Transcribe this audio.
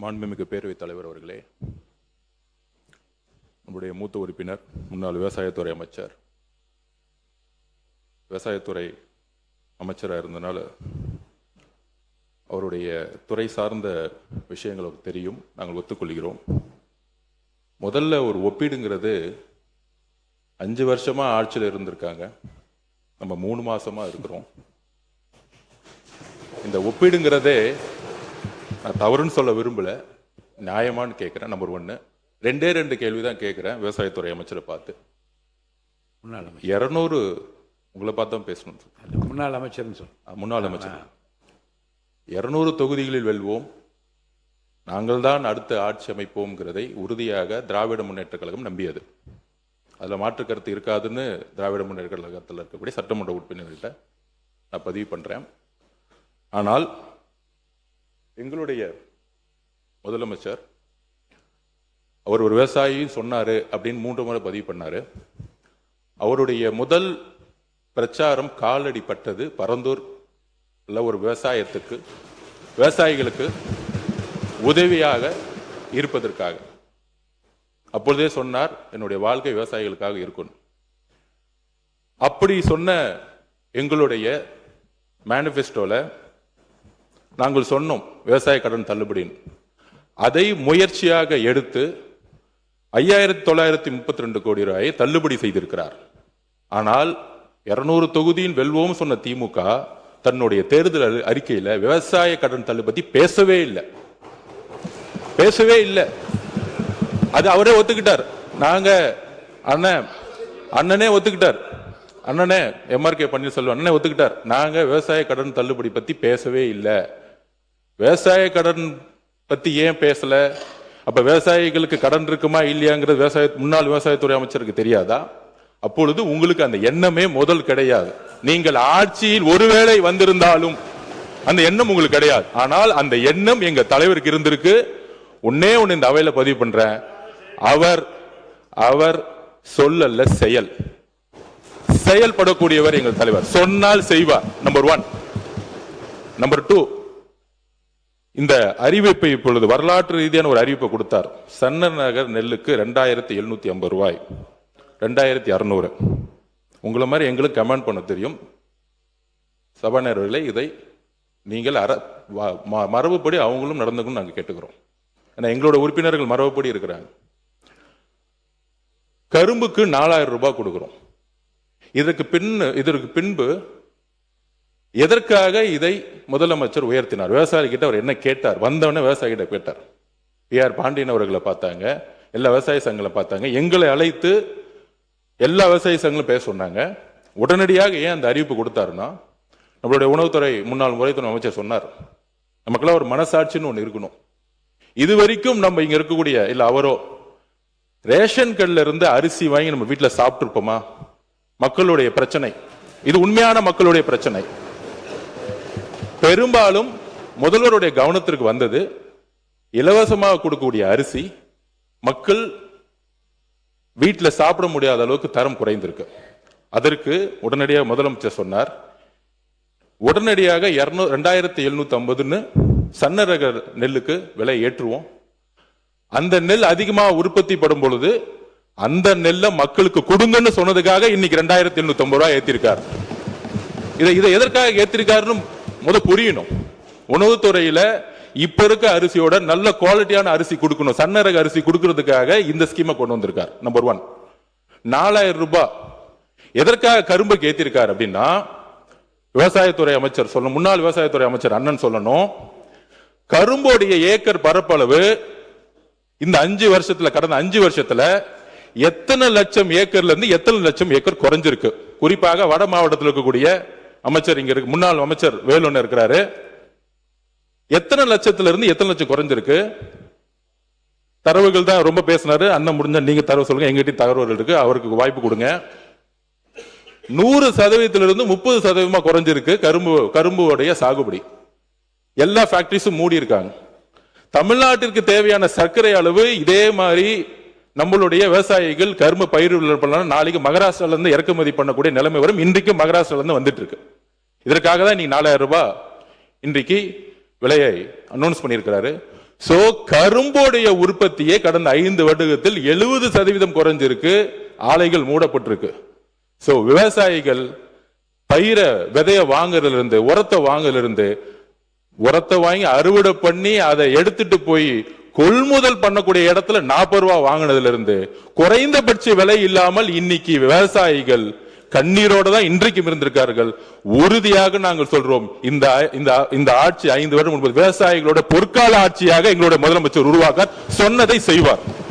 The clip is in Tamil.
மாண்புமிகு பேரவைத் தலைவர் அவர்களே, நம்முடைய மூத்த உறுப்பினர், முன்னாள் விவசாயத்துறை அமைச்சர், விவசாயத்துறை அமைச்சராக இருந்தனால அவருடைய துறை சார்ந்த விஷயங்களுக்கு தெரியும், நாங்கள் ஒத்துக்கொள்கிறோம். முதல்ல ஒரு ஒப்பீடுங்கிறது 5 வருஷமா ஆட்சியில் இருந்திருக்காங்க, நம்ம 3 மாசமா இருக்கிறோம். இந்த ஒப்பீடுங்கிறதே நான் தவறுன்னு சொல்ல விரும்பல, நியாயமானு கேட்குறேன். நம்பர் 1. 2 கேள்விதான் கேட்குறேன் விவசாயத்துறை அமைச்சரை பார்த்து. முன்னாள் 200 உங்களை பார்த்து தான் பேசணும். முன்னாள் அமைச்சர்னு சொல். முன்னாள் அமைச்சர் 200 தொகுதிகளில் வெல்வோம், நாங்கள் தான் அடுத்த ஆட்சி அமைப்போம்ங்கிறதை உறுதியாக திராவிட முன்னேற்ற கழகம் நம்பியது. அதில் மாற்று கருத்து இருக்காதுன்னு திராவிட முன்னேற்ற கழகத்தில் இருக்கக்கூடிய சட்டமன்ற உறுப்பினர்கிட்ட நான் பதிவு பண்ணுறேன். ஆனால் எங்களுடைய முதலமைச்சர் அவர் ஒரு விவசாயின்னு சொன்னார் அப்படின்னு 3 முறை பதிவு பண்ணார். அவருடைய முதல் பிரச்சாரம் காலடி பட்டது பரந்தூர் ஒரு விவசாயிகளுக்கு உதவியாக இருப்பதற்காக. அப்பொழுதே சொன்னார், என்னுடைய வாழ்க்கை விவசாயிகளுக்காக இருக்கணும். அப்படி சொன்ன எங்களுடைய மேனிஃபெஸ்டோல நாங்கள் சொன்னோம் விவசாய கடன் தள்ளுபடின்னு. அதை முயற்சியாக எடுத்து 5932 கோடி ரூபாயை தள்ளுபடி செய்திருக்கிறார். ஆனால் 200 தொகுதியில் வெல்வோம் சொன்ன திமுக தன்னுடைய தேர்தல் அறிக்கையில விவசாய கடன் தள்ளுபடி பேசவே இல்லை. அது அவரே ஒத்துக்கிட்டார். நாங்க அண்ணனே ஒத்துக்கிட்டார். அண்ணனே MRK பன்னீர்செல்வம் அண்ணனே ஒத்துக்கிட்டார். நாங்க விவசாய கடன் தள்ளுபடி பத்தி பேசவே இல்லை. விவசாய கடன் பத்தி ஏன் பேசல? அப்ப விவசாயிகளுக்கு கடன் இருக்குமா இல்லையாங்கிறது முன்னாள் விவசாயத்துறை அமைச்சருக்கு தெரியாதா? அப்பொழுது உங்களுக்கு அந்த எண்ணமே முதல் கிடையாது. நீங்கள் ஆட்சியில் ஒருவேளை வந்திருந்தாலும் அந்த எண்ணம் உங்களுக்கு கிடையாது. ஆனால் அந்த எண்ணம் எங்க தலைவருக்கு இருந்திருக்கு. ஒன்னே ஒன்னு இந்த அவையில பதிவு பண்றேன், அவர் சொல்லல செயல்படக்கூடியவர் எங்கள் தலைவர். சொன்னால் செய்வார். நம்பர் 1. நம்பர் 2, இந்த அறிவிப்பை இப்பொழுது வரலாற்று ரீதியான ஒரு அறிவிப்பை கொடுத்தார். சன்னர் நகர் நெல்லுக்கு 2750 ரூபாய், 2600. உங்களை மாதிரி எங்களுக்கு கமெண்ட் பண்ண தெரியும். சபாநாயகர்களே, இதை நீங்கள் மரபுப்படி அவங்களும் நடந்துக்கணும் நாங்கள் கேட்டுக்கிறோம். ஏன்னா எங்களோட உறுப்பினர்கள் மரபுப்படி இருக்கிறாங்க. கரும்புக்கு 4000 ரூபாய் கொடுக்கிறோம். இதற்கு பின்பு எதற்காக இதை முதலமைச்சர் உயர்த்தினார்? விவசாயி கிட்ட அவர் என்ன கேட்டார்? வந்தவொடனே விவசாயி கிட்ட கேட்டார். PR பாண்டியன் அவர்களை பார்த்தாங்க, எல்லா விவசாய சங்கங்களை பார்த்தாங்க, எங்களை அழைத்து எல்லா விவசாய சங்கங்களும் பேச சொன்னாங்க. உடனடியாக ஏன் அந்த அறிவிப்பு கொடுத்தாருன்னா, நம்மளுடைய உணவுத்துறை முன்னாள் முறைத்துறை அமைச்சர் சொன்னார், நமக்கெல்லாம் ஒரு மனசாட்சின்னு ஒன்று இருக்கணும். இது வரைக்கும் நம்ம இங்க இருக்கக்கூடிய இல்ல அவரோ ரேஷன் கடையில இருந்து அரிசி வாங்கி நம்ம வீட்டில் சாப்பிட்டு இருப்போமா? மக்களுடைய பிரச்சனை இது, உண்மையான மக்களுடைய பிரச்சனை. பெரும்பாலும் முதல்வருடைய கவனத்திற்கு வந்தது இலவசமாக கொடுக்கக்கூடிய அரிசி மக்கள் வீட்டில் சாப்பிட முடியாத அளவுக்கு தரம் குறைந்திருக்கு. அதற்கு உடனடியாக முதலமைச்சர் சொன்னார், உடனடியாக 2750 சன்னரக நெல்லுக்கு விலை ஏற்றுவோம். அந்த நெல் அதிகமாக உற்பத்தி படும் பொழுது அந்த நெல்லை மக்களுக்கு கொடுங்கன்னு சொன்னதுக்காக இன்னைக்கு 2750 ரூபாய் ஏற்றிருக்கார். இதை எதற்காக ஏற்றிருக்காருன்னு புரியணும். உணவுத்துறையில இப்ப இருக்க அரிசியோட நல்ல குவாலிட்டியான அரிசி கொடுக்கணும், சன்னரக அரிசி கொடுக்கறதுக்காக இந்த ஸ்கீமை கொண்டு வந்திருக்கார். நம்பர் 1. 4000 ரூபாய் எதற்காக கரும்புக்கு ஏற்றிருக்கார் அப்படின்னா, விவசாயத்துறை அமைச்சர் சொல்லணும், முன்னாள் விவசாயத்துறை அமைச்சர் அண்ணன் சொல்லணும், கரும்போடைய ஏக்கர் பரப்பளவு இந்த 5 வருஷத்துல, கடந்த 5 வருஷத்துல எத்தனை லட்சம் ஏக்கர்ல இருந்து எத்தனை லட்சம் ஏக்கர் குறைஞ்சிருக்கு. குறிப்பாக வட மாவட்டத்தில் இருக்கக்கூடிய அமைச்சர் இங்க இருக்கு, முன்னாள் அமைச்சர் வேலுன்னு இருக்கிறாரு. எத்தனை லட்சத்துல இருந்து எத்தனை லட்சம் குறைஞ்சிருக்கு? தரவுகள் தான் ரொம்ப பேசினாரு. அண்ணன் முடிஞ்சா நீங்க தரவு சொல்லுங்க, எங்கிட்ட தகவல்கள் இருக்கு, அவருக்கு வாய்ப்பு கொடுங்க. 100% 30% குறைஞ்சிருக்கு கரும்புடைய சாகுபடி. எல்லா ஃபேக்டரிஸும் மூடி இருக்காங்க. தமிழ்நாட்டிற்கு தேவையான சர்க்கரை அளவு இதே மாதிரி நம்மளுடைய விவசாயிகள் கரும்பு பயிர் நாளைக்கு மகாராஷ்டிரால இருந்து இறக்குமதி பண்ணக்கூடிய நிலைமை வரும். இன்றைக்கு மகாராஷ்டிரால இருந்து வந்துட்டு இருக்கு. இதற்காக தான் நீ 4000 ரூபாய் இன்றைக்கு விலையை அனௌன்ஸ் பண்ணியிருக்கிறாரு. சோ கரும்போடைய உற்பத்தியே கடந்த 5 வருடத்தில் 70% குறைஞ்சிருக்கு, ஆலைகள் மூடப்பட்டிருக்கு. சோ விவசாயிகள் பயிரை விதைய வாங்குறதுல இருந்து, உரத்தை வாங்குறதுல இருந்து, உரத்தை வாங்கி அறுவடை பண்ணி அதை எடுத்துட்டு போய் கொள்முதல் பண்ணக்கூடிய இடத்துல 40 ரூபாய் வாங்கினதுல இருந்து குறைந்தபட்ச விலை இல்லாமல் இன்னைக்கு விவசாயிகள் கண்ணீரோட தான் இன்றைக்கும் இருந்திருக்கார்கள். உறுதியாக நாங்கள் சொல்றோம், இந்த ஆட்சி 5 வருடம் முன்பு விவசாயிகளோட பொற்கால ஆட்சியாக எங்களோட முதலமைச்சர் உருவாக்க சொன்னதை செய்வார்.